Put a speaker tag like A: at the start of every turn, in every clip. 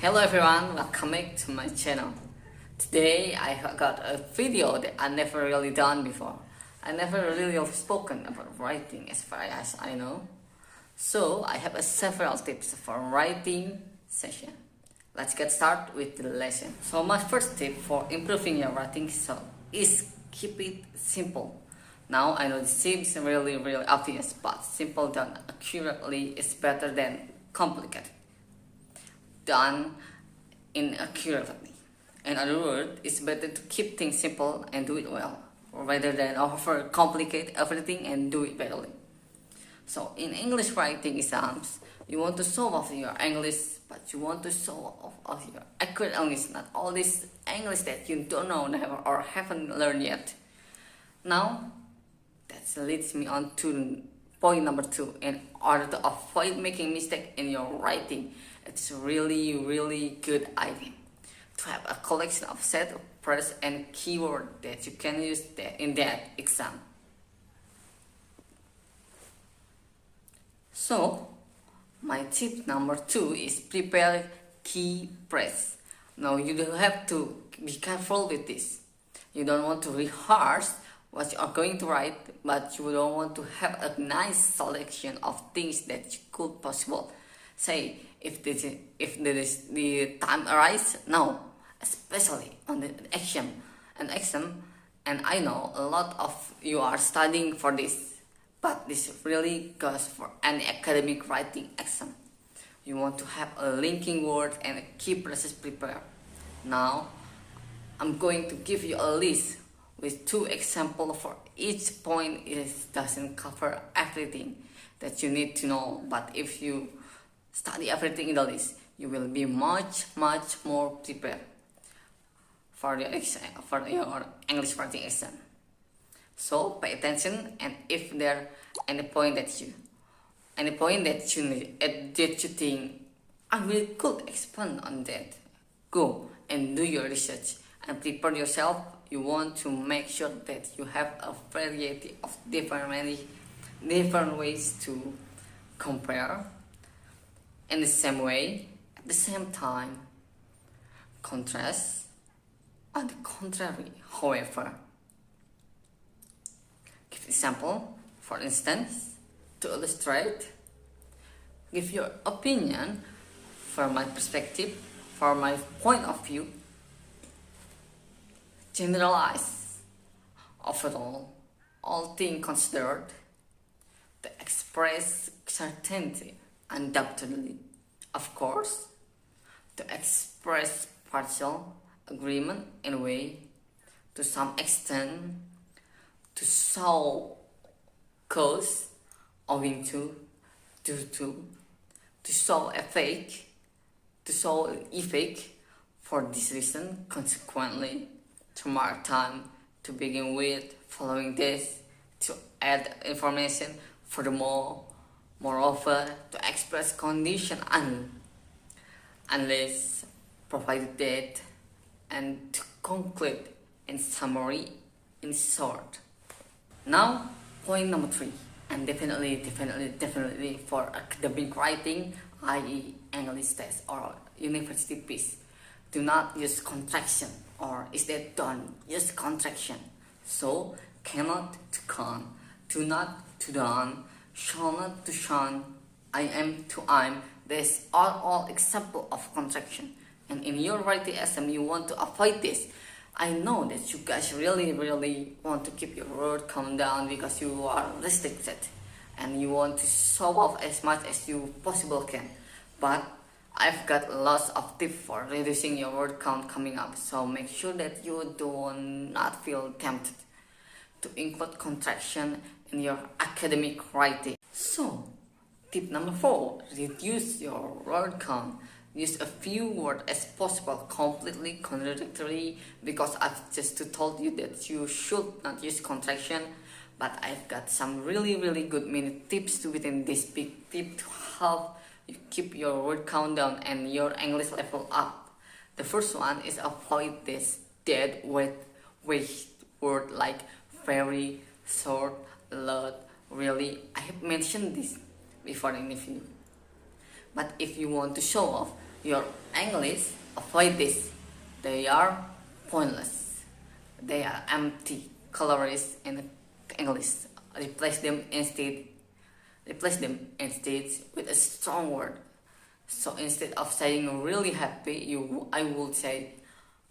A: Hello everyone, welcome back to my channel. Today I got a video that I never really done before. I never really have spoken about writing as far as I know. So I have several tips for writing session. Let's get started with the lesson. So my first tip for improving your writing is keep it simple. Now I know this seems really obvious, but simple done accurately is better than complicated done inaccurately. In other words, it's better to keep things simple and do it well, rather than overcomplicate everything and do it badly. So in English writing exams, you want to solve off your English, but you want to solve off your accurate English, not all this English that you don't know never or haven't learned yet. Now, that leads me on to point number 2. In order to avoid making mistake in your writing, it's really good idea to have a collection of set of phrases and keywords that you can use in that exam. So, my tip number 2 is prepare key phrases. Now you don't have to be careful with this. You don't want to rehearse what you are going to write, but you don't want to have a nice selection of things that you could possible. Say, if the time arises now, especially on the exam, and I know a lot of you are studying for this, but this really goes for any academic writing exam. You want to have a linking word and a key phrases prepared. Now, I'm going to give you a list with 2 examples for each point. It doesn't cover everything that you need to know, but if you study everything in the list, you will be much more prepared for your English writing exam. So pay attention, and if there any point that you think I really could expand on that, go and do your research and prepare yourself. You want to make sure that you have a variety of different ways to compare. In the same way, at the same time, contrast. On the contrary, however, give example. For instance, to illustrate, give your opinion from my perspective, from my point of view. Generalize. Overall, all things considered, to express certainty, undoubtedly, of course, to express partial agreement in a way, to some extent, to show cause owing to, due to show effect, for this reason, consequently, to mark time, to begin with, following this, to add information, furthermore, moreover, to express condition unless provided that, and to conclude in summary, in short. Now, point number 3, and definitely for academic writing, i.e. English test or university piece, do not use contraction, or instead don't use contraction. So, cannot to can, do not to done, shall not to shun, I am to I'm. These are all example of contraction. And in your writing exam, you want to avoid this. I know that you guys really want to keep your word count down because you are restricted and you want to show off as much as you possible can. But I've got lots of tips for reducing your word count coming up, so make sure that you do not feel tempted to include contraction in your academic writing. So, tip number 4, reduce your word count. Use a few words as possible, completely contradictory, because I've just told you that you should not use contraction, but I've got some really good mini tips within this big tip to help you keep your word count down and your English level up. The first one is avoid this dead weight word like very, short, lot, really. I have mentioned this before in the video. But if you want to show off, your English, avoid this. They are pointless. They are empty, colorless in English. Replace them instead. Replace them instead with a strong word. So instead of saying really happy, I would say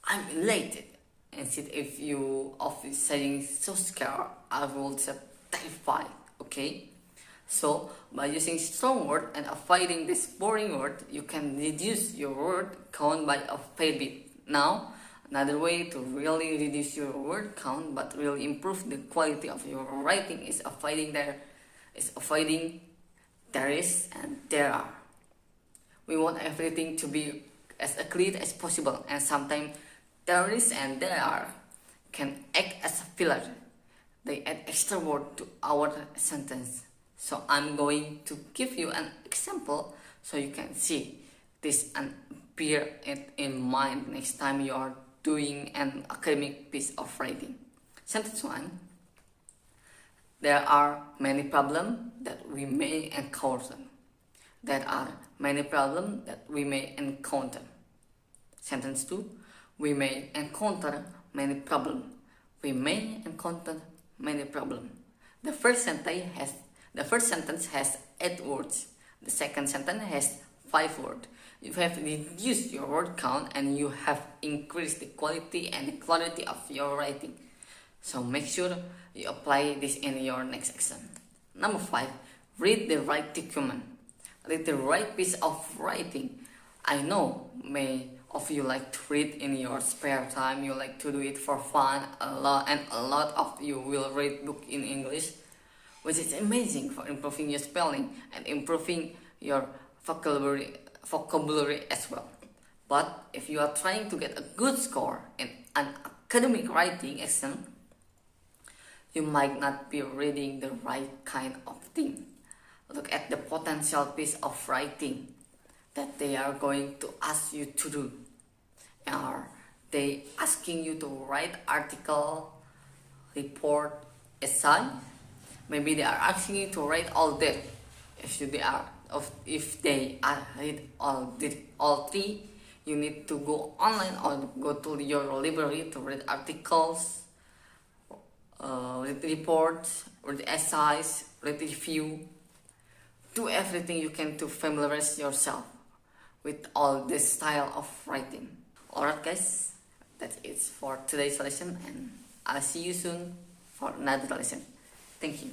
A: I'm elated. Instead if you of saying so scared, I would say terrified. Okay. So by using strong word and avoiding this boring word, you can reduce your word count by a fair bit. Now, another way to really reduce your word count but really improve the quality of your writing is avoiding there is and there are. We want everything to be as clear as possible, and sometimes there is and there are can act as a filler. They add extra word to our sentence. So I'm going to give you an example so you can see this and bear it in mind next time you are doing an academic piece of writing. Sentence 1. There are many problems that we may encounter. There are many problems that we may encounter. Sentence 2. We may encounter many problems. We may encounter many problems. The first sentence has 8 words. The second sentence has 5 words. You have reduced your word count and you have increased the quality and the clarity of your writing. So make sure you apply this in your next exam. Number 5. Read the right document. Read the right piece of writing. I know many of you like to read in your spare time. You like to do it for fun a lot of you will read book in English, which is amazing for improving your spelling and improving your vocabulary as well. But if you are trying to get a good score in an academic writing exam, you might not be reading the right kind of thing. Look at the potential piece of writing that they are going to ask you to do. Are they asking you to write article, report, essay? Maybe they are asking you to write all that. If they are read all 3, you need to go online or go to your library to read articles, read reports, read essays, read review. Do everything you can to familiarize yourself with all this style of writing. Alright guys, that's it for today's lesson, and I'll see you soon for another lesson. Thank you.